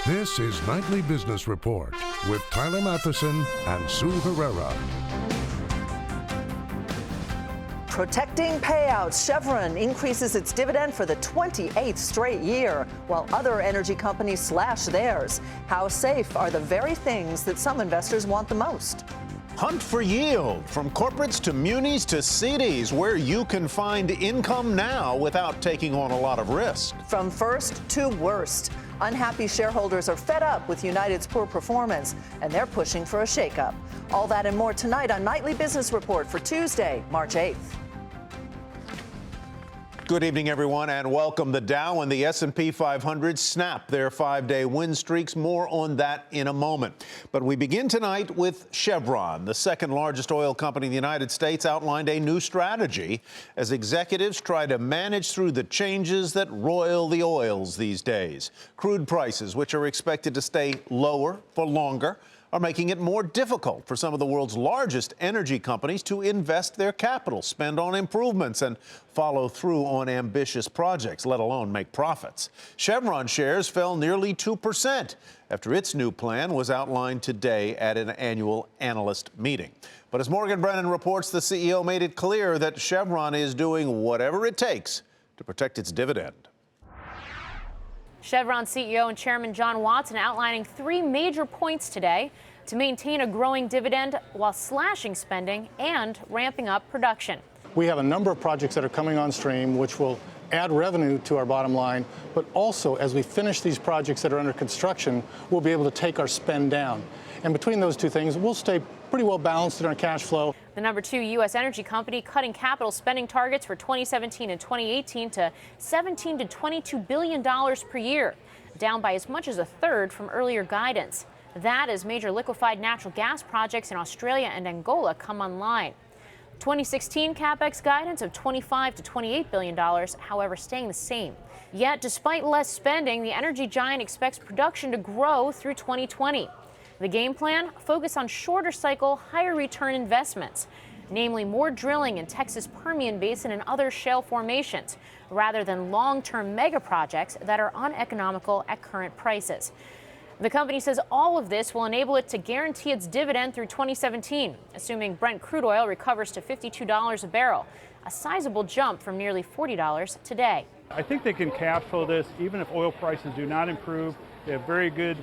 This is Nightly Business Report with Tyler Matheson and Sue Herrera. Protecting payouts, Chevron increases its dividend for the 28th straight year, while other energy companies slash theirs. How safe are the very things that some investors want the most? Hunt for yield, from corporates to munis to CDs, where you can find income now without taking on a lot of risk. From first to worst, unhappy shareholders are fed up with United's poor performance, and they're pushing for a shakeup. All that and more tonight on Nightly Business Report for Tuesday, March 8th. Good evening, everyone, and welcome. The Dow and the S&P 500 snap their 5-day win streaks. More on that in a moment. But we begin tonight with Chevron. The second largest oil company in the United States outlined a new strategy as executives try to manage through the changes that roil the oils these days. Crude prices, which are expected to stay lower for longer, are making it more difficult for some of the world's largest energy companies to invest their capital, spend on improvements, and follow through on ambitious projects, let alone make profits. Chevron shares fell nearly 2% after its new plan was outlined today at an annual analyst meeting. But as Morgan Brennan reports, the CEO made it clear that Chevron is doing whatever it takes to protect its dividend. Chevron CEO and Chairman John Watson outlining three major points today to maintain a growing dividend while slashing spending and ramping up production. We have a number of projects that are coming on stream which will add revenue to our bottom line, but also as we finish these projects that are under construction, we'll be able to take our spend down. And between those two things, we'll stay pretty well balanced in our cash flow. The number 2 U.S. energy company cutting capital spending targets for 2017 and 2018 to $17 to $22 billion per year, down by as much as a third from earlier guidance. That as major liquefied natural gas projects in Australia and Angola come online. 2016 capex guidance of $25 to $28 billion, however, staying the same. Yet, despite less spending, the energy giant expects production to grow through 2020. The game plan? Focus on shorter cycle, higher return investments, namely more drilling in Texas Permian Basin and other shale formations, rather than long-term mega projects that are uneconomical at current prices. The company says all of this will enable it to guarantee its dividend through 2017, assuming Brent crude oil recovers to $52 a barrel, a sizable jump from nearly $40 today. I think they can cash flow this even if oil prices do not improve. They have very good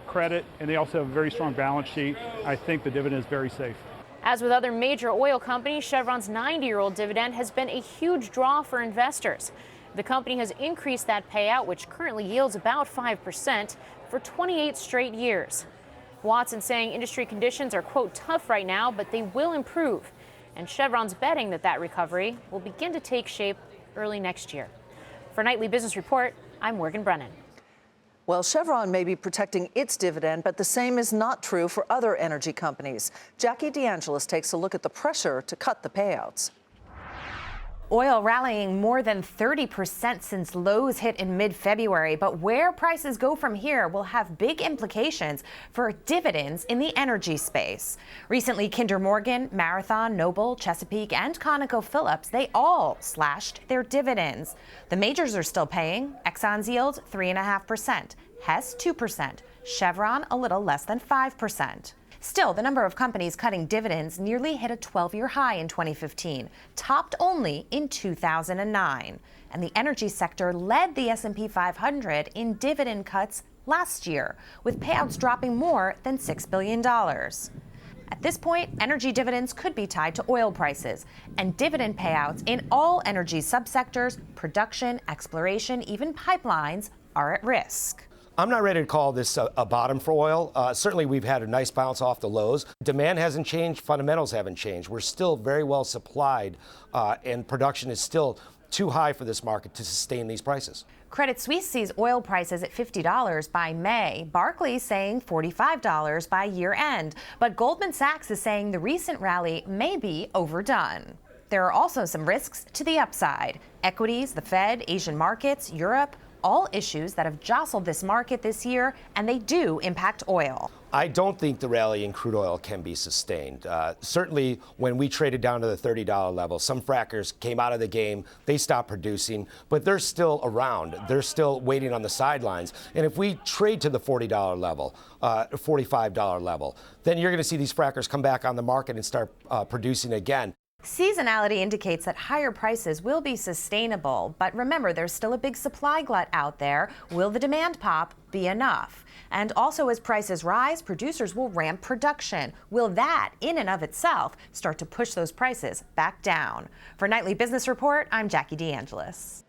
credit, and they also have a very strong balance sheet. I think the dividend is very safe. As with other major oil companies, Chevron's 90-year-old dividend has been a huge draw for investors. The company has increased that payout, which currently yields about 5%, for 28 straight years. Watson saying industry conditions are, quote, tough right now, but they will improve. And Chevron's betting that that recovery will begin to take shape early next year. For Nightly Business Report, I'm Morgan Brennan. Well, Chevron may be protecting its dividend, but the same is not true for other energy companies. Jackie DeAngelis takes a look at the pressure to cut the payouts. Oil rallying more than 30% since lows hit in mid-February, but where prices go from here will have big implications for dividends in the energy space. Recently, Kinder Morgan, Marathon, Noble, Chesapeake, and ConocoPhillips, they all slashed their dividends. The majors are still paying. Exxon's yield 3.5%, Hess 2%, Chevron a little less than 5%. Still, the number of companies cutting dividends nearly hit a 12-year high in 2015, topped only in 2009. And the energy sector led the S&P 500 in dividend cuts last year, with payouts dropping more than $6 billion. At this point, energy dividends could be tied to oil prices, and dividend payouts in all energy subsectors, production, exploration, even pipelines, are at risk. I'm not ready to call this a bottom for oil. Certainly, we've had a nice bounce off the lows. Demand hasn't changed. Fundamentals haven't changed. We're still very well supplied, and production is still too high for this market to sustain these prices. Credit Suisse sees oil prices at $50 by May. Barclays saying $45 by year end. But Goldman Sachs is saying the recent rally may be overdone. There are also some risks to the upside. Equities, the Fed, Asian markets, Europe, all issues that have jostled this market this year, and they do impact oil. I don't think the rally in crude oil can be sustained. Certainly, when we traded down to the $30 level, some frackers came out of the game. They stopped producing, but they're still around. They're still waiting on the sidelines. And if we trade to the $40 level, $45 level, then you're going to see these frackers come back on the market and start producing again. Seasonality indicates that higher prices will be sustainable, but remember, there's still a big supply glut out there. Will the demand pop be enough? And also, as prices rise, producers will ramp production. Will that, in and of itself, start to push those prices back down? For Nightly Business Report, I'm Jackie DeAngelis.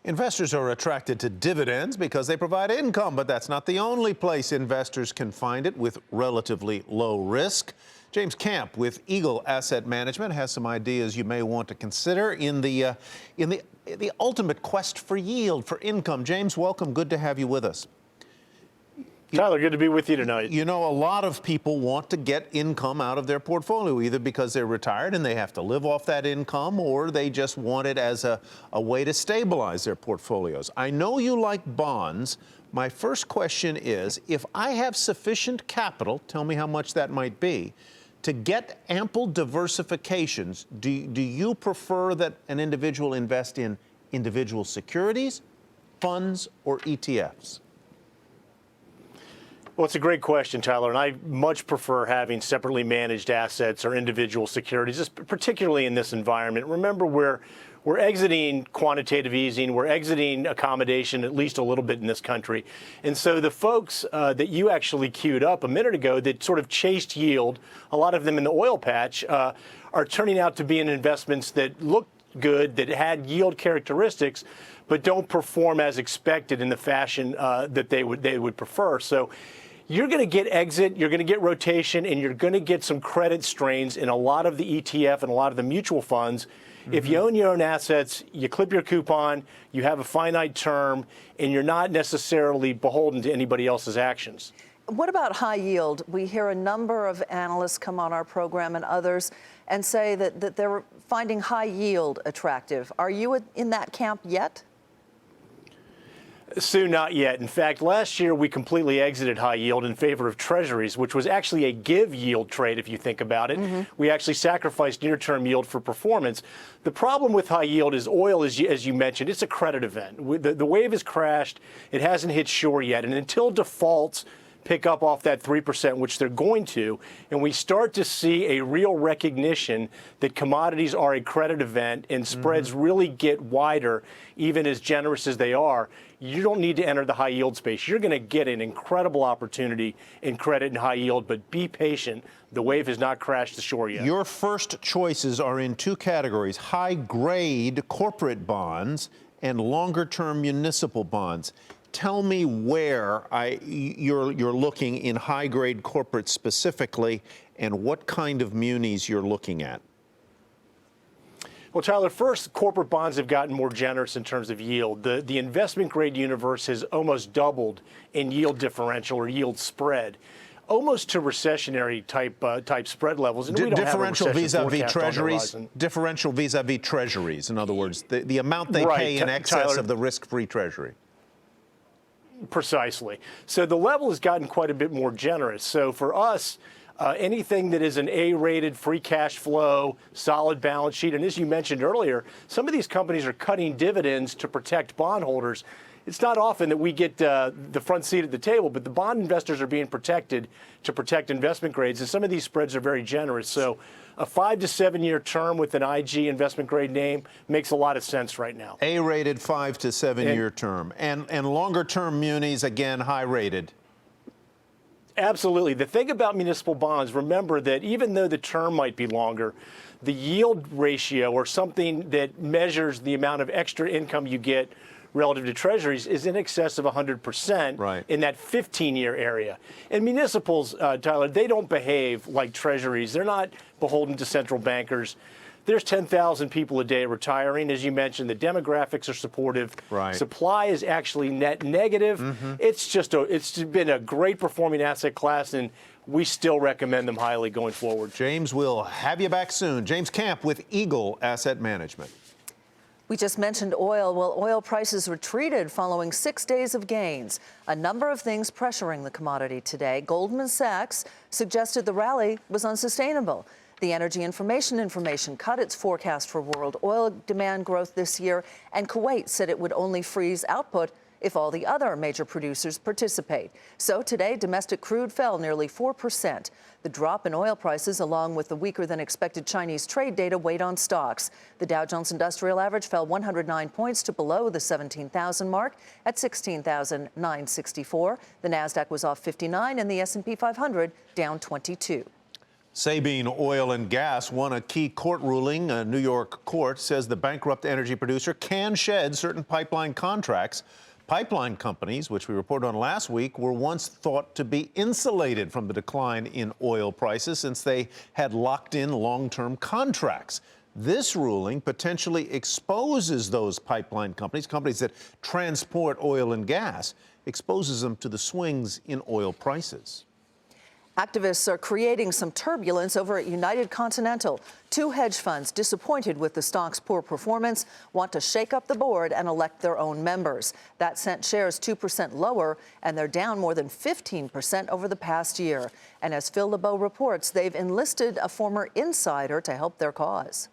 Investors are attracted to dividends because they provide income, but that's not the only place investors can find it with relatively low risk. James Camp with Eagle Asset Management has some ideas you may want to consider in the ultimate quest for yield, for income. James, welcome. Good to have you with us. Tyler, good to be with you tonight. You know, a lot of people want to get income out of their portfolio, either because they're retired and they have to live off that income, or they just want it as a way to stabilize their portfolios. I know you like bonds. My first question is, if I have sufficient capital, tell me how much that might be, to get ample diversifications, do you prefer that an individual invest in individual securities, funds, or ETFs? Well, it's a great question, Tyler, and I much prefer having separately managed assets or individual securities, just particularly in this environment. Remember, we're exiting quantitative easing, we're exiting accommodation at least a little bit in this country. And so the folks that you actually queued up a minute ago that sort of chased yield, a lot of them in the oil patch, are turning out to be in investments that look good, that had yield characteristics, but don't perform as expected in the fashion that they would prefer. So you're going to get exit, you're going to get rotation, and you're going to get some credit strains in a lot of the ETF and a lot of the mutual funds. If you own your own assets, you clip your coupon, you have a finite term, and you're not necessarily beholden to anybody else's actions. What about high yield? We hear a number of analysts come on our program and others and say that they're finding high yield attractive. Are you in that camp yet? Sue, not yet. In fact, last year we completely exited high yield in favor of treasuries, which was actually a give yield trade, if you think about it. We actually sacrificed near-term yield for performance. The problem with high yield is oil, as you mentioned, it's a credit event. The wave has crashed. It hasn't hit shore yet. And until defaults pick up off that 3%, which they're going to, and we start to see a real recognition that commodities are a credit event and spreads really get wider, even as generous as they are, you don't need to enter the high yield space. You're going to get an incredible opportunity in credit and high yield, but be patient. The wave has not crashed the shore yet. Your first choices are in two categories: high grade corporate bonds and longer term municipal bonds. Tell me where you're looking in high grade corporate specifically, and what kind of munis you're looking at. Well, Tyler, first, corporate bonds have gotten more generous in terms of yield. The investment grade universe has almost doubled in yield differential or yield spread, almost to recessionary type spread levels. And we don't differential have a vis-a-vis treasuries. Differential vis-a-vis treasuries. In other words, the amount they pay in excess Tyler, of the risk-free treasury. Precisely. So the level has gotten quite a bit more generous. So for us, anything that is an A-rated free cash flow, solid balance sheet, and as you mentioned earlier, some of these companies are cutting dividends to protect bondholders. It's not often that we get the front seat at the table, but the bond investors are being protected to protect investment grades, and some of these spreads are very generous. So a 5 to 7 year term with an IG investment grade name makes a lot of sense right now. A-rated 5 to 7 year term. And longer term munis, again, high rated. Absolutely. The thing about municipal bonds, remember that even though the term might be longer, the yield ratio, or something that measures the amount of extra income you get relative to treasuries, is in excess of 100% in that 15-year area. And municipals, Tyler, they don't behave like treasuries. They're not beholden to central bankers. There's 10,000 people a day retiring. As you mentioned, the demographics are supportive. Supply is actually net negative. It's been a great performing asset class, and we still recommend them highly going forward. James, we'll have you back soon. James Camp with Eagle Asset Management. We just mentioned oil. Well, oil prices retreated following 6 days of gains. A number of things pressuring the commodity today. Goldman Sachs suggested the rally was unsustainable. The Energy Information cut its forecast for world oil demand growth this year, and Kuwait said it would only freeze output if all the other major producers participate. So today, domestic crude fell nearly 4%. The drop in oil prices, along with the weaker than expected Chinese trade data, weighed on stocks. The Dow Jones Industrial Average fell 109 points to below the 17,000 mark at 16,964. The Nasdaq was off 59 and the S&P 500 down 22. Sabine Oil and Gas won a key court ruling. A New York court says the bankrupt energy producer can shed certain pipeline contracts. Pipeline companies, which we reported on last week, were once thought to be insulated from the decline in oil prices since they had locked in long-term contracts. This ruling potentially exposes those pipeline companies, companies that transport oil and gas, exposes them to the swings in oil prices. Activists are creating some turbulence over at United Continental. Two hedge funds, disappointed with the stock's poor performance, want to shake up the board and elect their own members. That sent shares 2% lower, and they're down more than 15% over the past year. And as Phil LeBeau reports, they've enlisted a former insider to help their cause.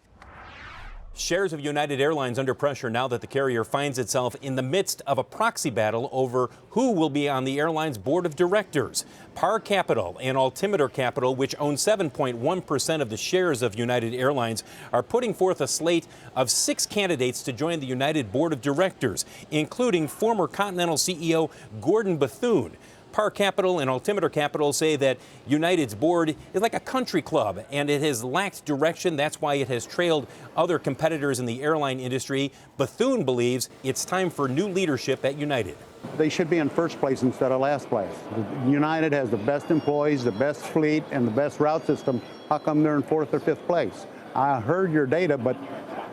Shares of United Airlines under pressure now that the carrier finds itself in the midst of a proxy battle over who will be on the airline's board of directors. Par Capital and Altimeter Capital, which own 7.1% of the shares of United Airlines, are putting forth a slate of 6 candidates to join the United board of directors, including former Continental CEO Gordon Bethune. Par Capital and Altimeter Capital say that United's board is like a country club and it has lacked direction. That's why it has trailed other competitors in the airline industry. Bethune believes it's time for new leadership at United. They should be in first place instead of last place. United has the best employees, the best fleet, and the best route system. How come they're in 4th or 5th place? I heard your data, but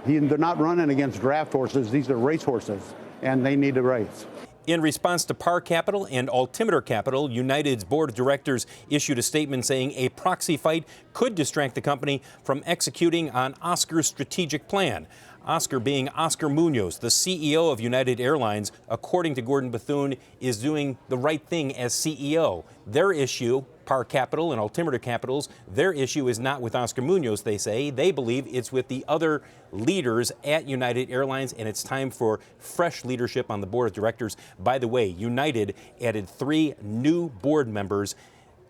they're not running against draft horses. These are race horses, and they need to race. In response to Par Capital and Altimeter Capital, United's board of directors issued a statement saying a proxy fight could distract the company from executing on Oscar's strategic plan. Oscar being Oscar Munoz, the CEO of United Airlines, according to Gordon Bethune, is doing the right thing as CEO. Their issue, Par Capital and Altimeter Capital's, their issue is not with Oscar Munoz, they say. They believe it's with the other leaders at United Airlines, and it's time for fresh leadership on the board of directors. By the way, United added 3 new board members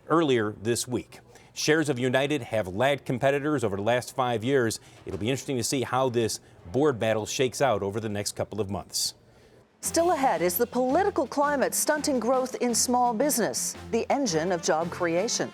earlier this week. Shares of United have lagged competitors over the last 5 years. It'll be interesting to see how this board battle shakes out over the next couple of months. Still ahead is the political climate stunting growth in small business, the engine of job creation.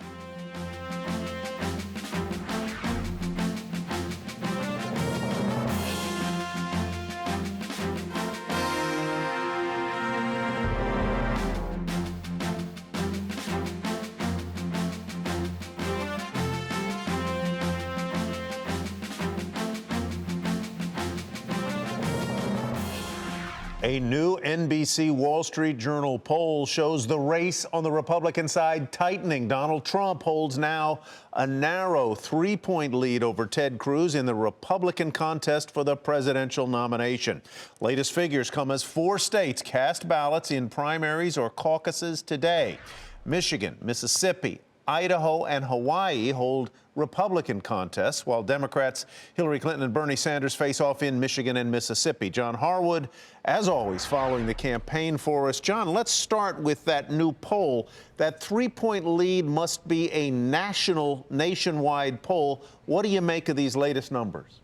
A new NBC Wall Street Journal poll shows the race on the Republican side tightening. Donald Trump holds now a narrow 3-point lead over Ted Cruz in the Republican contest for the presidential nomination. Latest figures come as 4 states cast ballots in primaries or caucuses today. Michigan, Mississippi, Idaho, and Hawaii hold Republican contests, while Democrats Hillary Clinton and Bernie Sanders face off in Michigan and Mississippi. John Harwood, as always, following the campaign for us. John, let's start with that new poll. That 3-point lead must be a nationwide poll. What do you make of these latest numbers?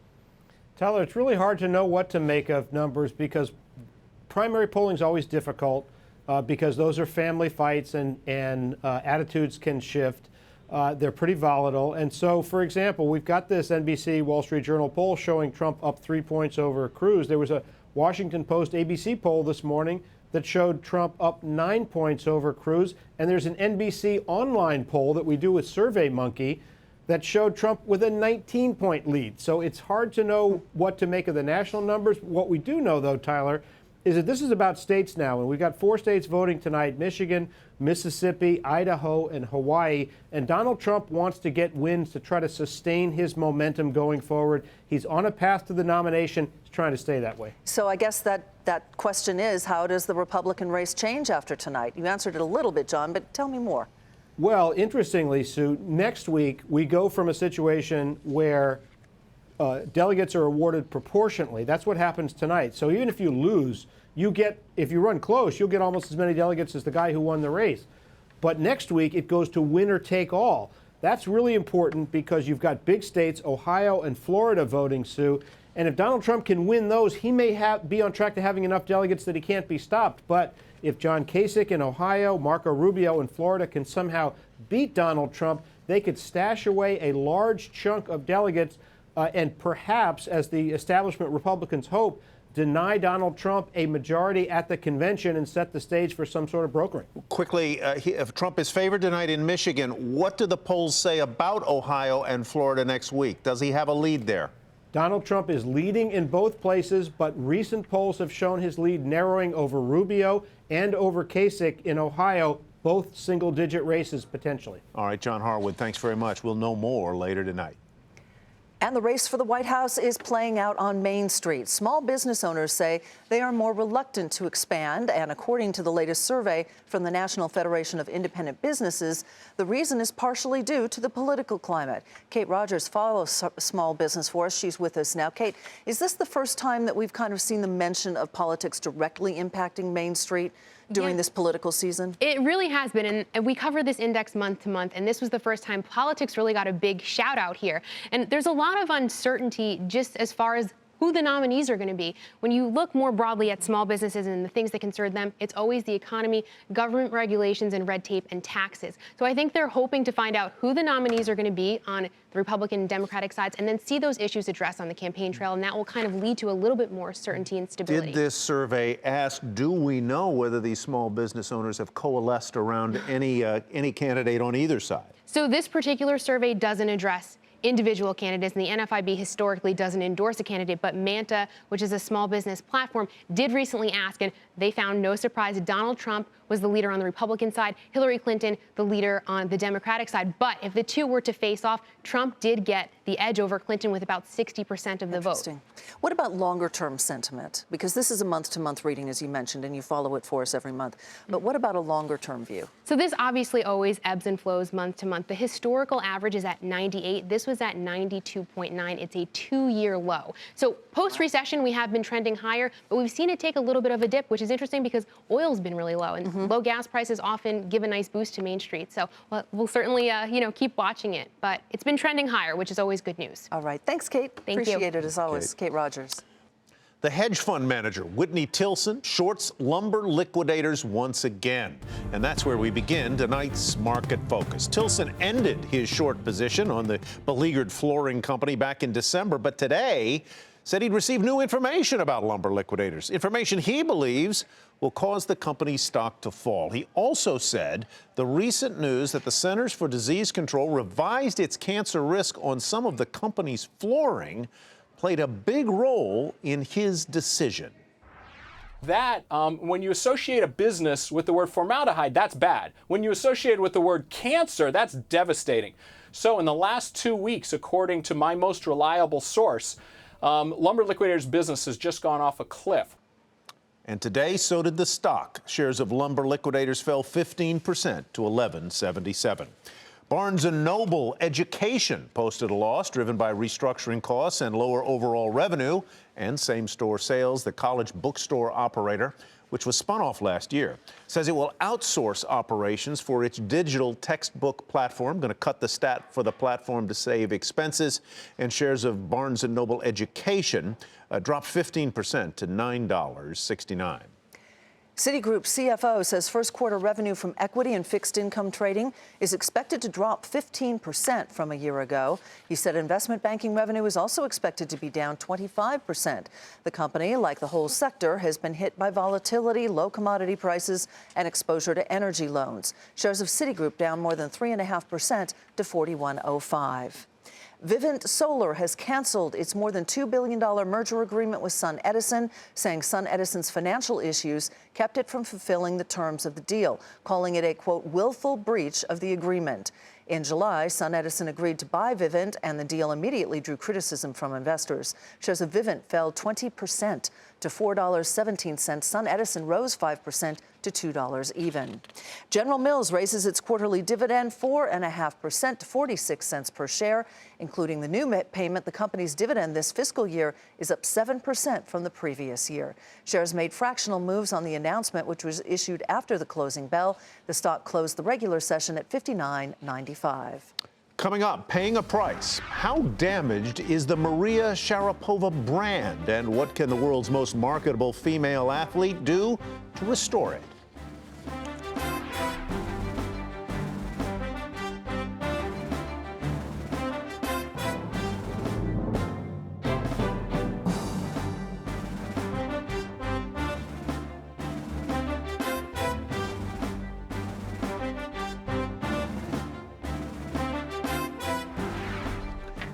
Tyler, it's really hard to know what to make of numbers because primary polling is always difficult because those are family fights and attitudes can shift. They're pretty volatile. And so, for example, we've got this NBC Wall Street Journal poll showing Trump up 3 points over Cruz. There was a Washington Post ABC poll this morning that showed Trump up 9 points over Cruz. And there's an NBC online poll that we do with SurveyMonkey that showed Trump with a 19-point lead. So it's hard to know what to make of the national numbers. What we do know, though, Tyler, is that this is about states now, and we've got 4 states voting tonight: Michigan, Mississippi, Idaho, and Hawaii. And Donald Trump wants to get wins to try to sustain his momentum going forward. He's on a path to the nomination. He's trying to stay that way. So I guess that question is, how does the Republican race change after tonight? You answered it a little bit, John, but tell me more. Well, interestingly, Sue, next week we go from a situation where delegates are awarded proportionately. That's what happens tonight. So even if you lose, if you run close, you'll get almost as many delegates as the guy who won the race. But next week it goes to winner take all. That's really important because you've got big states, Ohio and Florida, voting, Sue. And if Donald Trump can win those, he may be on track to having enough delegates that he can't be stopped. But if John Kasich in Ohio, Marco Rubio in Florida can somehow beat Donald Trump, they could stash away a large chunk of delegates and perhaps, as the establishment Republicans hope, deny Donald Trump a majority at the convention and set the stage for some sort of brokering. Quickly, if Trump is favored tonight in Michigan, what do the polls say about Ohio and Florida next week? Does he have a lead there? Donald Trump is leading in both places, but recent polls have shown his lead narrowing over Rubio and over Kasich in Ohio, both single-digit races potentially. All right, John Harwood, thanks very much. We'll know more later tonight. And the race for the White House is playing out on Main Street. Small business owners say they are more reluctant to expand. And according to the latest survey from the National Federation of Independent Businesses, the reason is partially due to the political climate. Kate Rogers follows small business for us. She's with us now. Kate, is this the first time that we've kind of seen the mention of politics directly impacting Main Street during this political season? It really has been, and we cover this index month to month, and this was the first time politics really got a big shout out here. And there's a lot of uncertainty just as far as who the nominees are going to be. When you look more broadly at small businesses and the things that concern them, it's always the economy, government regulations, and red tape and taxes. So I think they're hoping to find out who the nominees are going to be on the Republican and Democratic sides and then see those issues addressed on the campaign trail, and that will kind of lead to a little bit more certainty and stability. Did this survey ask, do we know whether these small business owners have coalesced around any candidate on either side? So this particular survey doesn't address individual candidates, and the NFIB historically doesn't endorse a candidate, but Manta, which is a small business platform, did recently ask, and they found no surprise. Donald Trump was the leader on the Republican side, Hillary Clinton the leader on the Democratic side. But if the two were to face off, Trump did get the edge over Clinton with about 60% of the vote. What about longer-term sentiment? Because this is a month-to-month reading, as you mentioned, and you follow it for us every month. But what about a longer-term view? So this obviously always ebbs and flows month to month. The historical average is at 98. This was at 92.9. It's a 2-year low. So post-recession, we have been trending higher, but we've seen it take a little bit of a dip, which is interesting because oil's been really low, and low gas prices often give a nice boost to Main Street. So we'll certainly, keep watching it. But it's been trending higher, which is always good news. All right. Thanks, Kate. Thank you. Appreciate it, as always. Kate Rogers. The hedge fund manager, Whitney Tilson, shorts lumber liquidators once again. And that's where we begin tonight's market focus. Tilson ended his short position on the beleaguered flooring company back in December, but today said he'd received new information about lumber liquidators, information he believes will cause the company's stock to fall. He also said the recent news that the Centers for Disease Control revised its cancer risk on some of the company's flooring played a big role in his decision. That, when you associate a business with the word formaldehyde, that's bad. When you associate it with the word cancer, that's devastating. So in the last 2 weeks, according to my most reliable source, Lumber Liquidators business has just gone off a cliff. And today, so did the stock. Shares of Lumber Liquidators fell 15% to $11.77. Barnes & Noble Education posted a loss driven by restructuring costs and lower overall revenue and same-store sales. The college bookstore operator, which was spun off last year, says it will outsource operations for its digital textbook platform, going to cut the stat for the platform to save expenses. And shares of Barnes & Noble Education dropped 15% to $9.69. Citigroup CFO says first quarter revenue from equity and fixed income trading is expected to drop 15% from a year ago. He said investment banking revenue is also expected to be down 25%. The company, like the whole sector, has been hit by volatility, low commodity prices, and exposure to energy loans. Shares of Citigroup down more than 3.5% to 41.05. Vivint Solar has canceled its more than $2 billion merger agreement with SunEdison, saying SunEdison's financial issues kept it from fulfilling the terms of the deal, calling it a, quote, willful breach of the agreement. In July, SunEdison agreed to buy Vivint, and the deal immediately drew criticism from investors. Shares of Vivint fell 20% to $4.17. SunEdison rose 5% to $2 even. General Mills raises its quarterly dividend 4.5% to 46 cents per share, including the new payment. The company's dividend this fiscal year is up 7% from the previous year. Shares made fractional moves on the announcement, which was issued after the closing bell. The stock closed the regular session at $59.95. Coming up, paying a price. How damaged is the Maria Sharapova brand, and what can the world's most marketable female athlete do to restore it?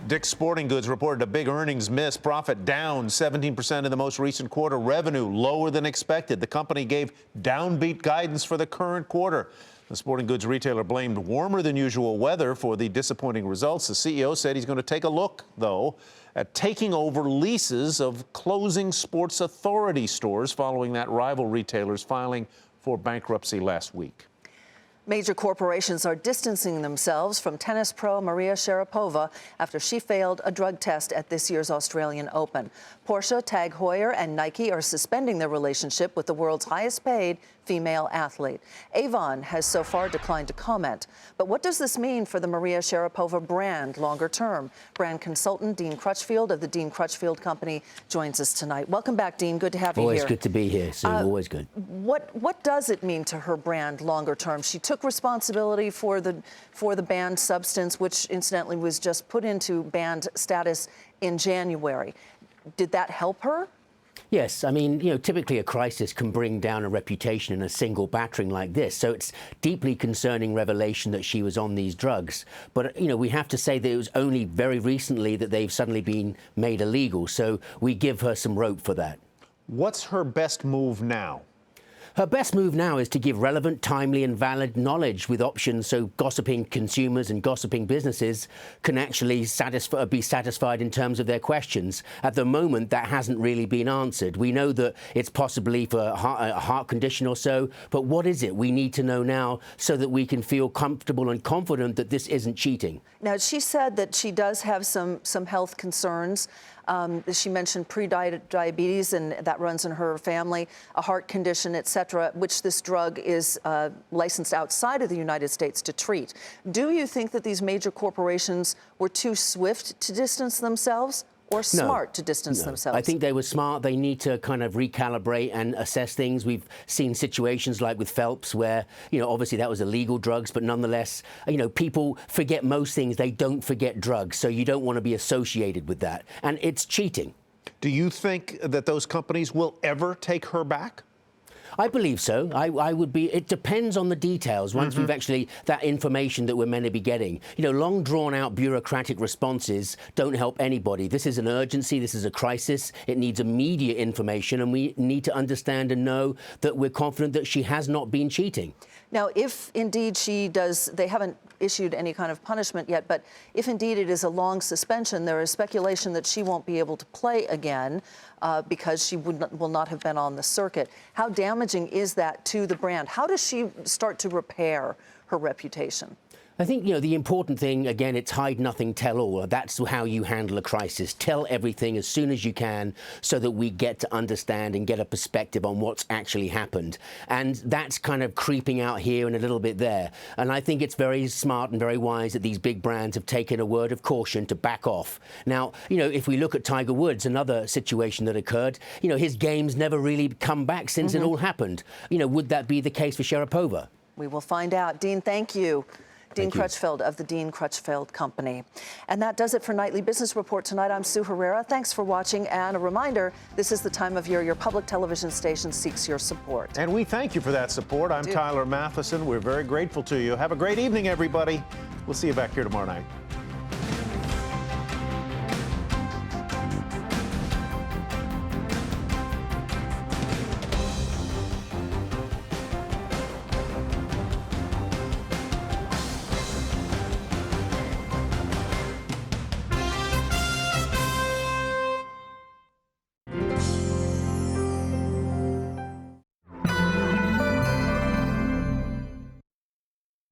Dick's Sporting Goods reported a big earnings miss, profit down 17% in the most recent quarter, revenue lower than expected. The company gave downbeat guidance for the current quarter. The sporting goods retailer blamed warmer than usual weather for the disappointing results. The CEO said he's going to take a look, though, at taking over leases of closing Sports Authority stores following that rival retailer's filing for bankruptcy last week. Major corporations are distancing themselves from tennis pro Maria Sharapova after she failed a drug test at this year's Australian Open. Porsche, Tag Heuer, and Nike are suspending their relationship with the world's highest-paid female athlete. Avon has so far declined to comment. But what does this mean for the Maria Sharapova brand longer term? Brand consultant Dean Crutchfield of the Dean Crutchfield Company joins us tonight. Welcome back, Dean. Good to have you here. Always good to be here, Sue. Always good. What does it mean to her brand longer term? She took responsibility for the banned substance, which incidentally was just put into banned status in January. Did that help her? Yes, I mean, typically a crisis can bring down a reputation in a single battering like this. So it's deeply concerning revelation that she was on these drugs. But, we have to say that it was only very recently that they've suddenly been made illegal. So we give her some rope for that. What's her best move now? Her best move now is to give relevant, timely and valid knowledge with options so gossiping consumers and gossiping businesses can actually be satisfied in terms of their questions. At the moment, that hasn't really been answered. We know that it's possibly for a heart condition or so, but what is it? We need to know now so that we can feel comfortable and confident that this isn't cheating. Now, she said that she does have some health concerns. She mentioned pre-diabetes, and that runs in her family, a heart condition, et cetera, which this drug is licensed outside of the United States to treat. Do you think that these major corporations were too swift to distance themselves? Or smart to distance themselves? I think they were smart. They need to kind of recalibrate and assess things. We've seen situations like with Phelps where, obviously that was illegal drugs, but nonetheless, people forget most things. They don't forget drugs. So you don't want to be associated with that. And it's cheating. Do you think that those companies will ever take her back? I believe so. I would be. It depends on the details. Once we've actually that information that we're meant to be getting. Long drawn out bureaucratic responses don't help anybody. This is an urgency. This is a crisis. It needs immediate information, and we need to understand and know that we're confident that she has not been cheating. Now, if indeed she does, they haven't issued any kind of punishment yet, but if indeed it is a long suspension, there is speculation that she won't be able to play again because she will not have been on the circuit. How damaging is that to the brand? How does she start to repair her reputation? I think, the important thing, again, it's hide nothing, tell all. That's how you handle a crisis. Tell everything as soon as you can so that we get to understand and get a perspective on what's actually happened. And that's kind of creeping out here and a little bit there. And I think it's very smart and very wise that these big brands have taken a word of caution to back off. Now, if we look at Tiger Woods, another situation that occurred, his game's never really come back since it all happened. Would that be the case for Sharapova? We will find out. Dean, thank you. Dean Crutchfield of the Dean Crutchfield Company. And that does it for Nightly Business Report tonight. I'm Sue Herrera. Thanks for watching. And a reminder, this is the time of year your public television station seeks your support. And we thank you for that support. I'm Tyler Matheson. We're very grateful to you. Have a great evening, everybody. We'll see you back here tomorrow night.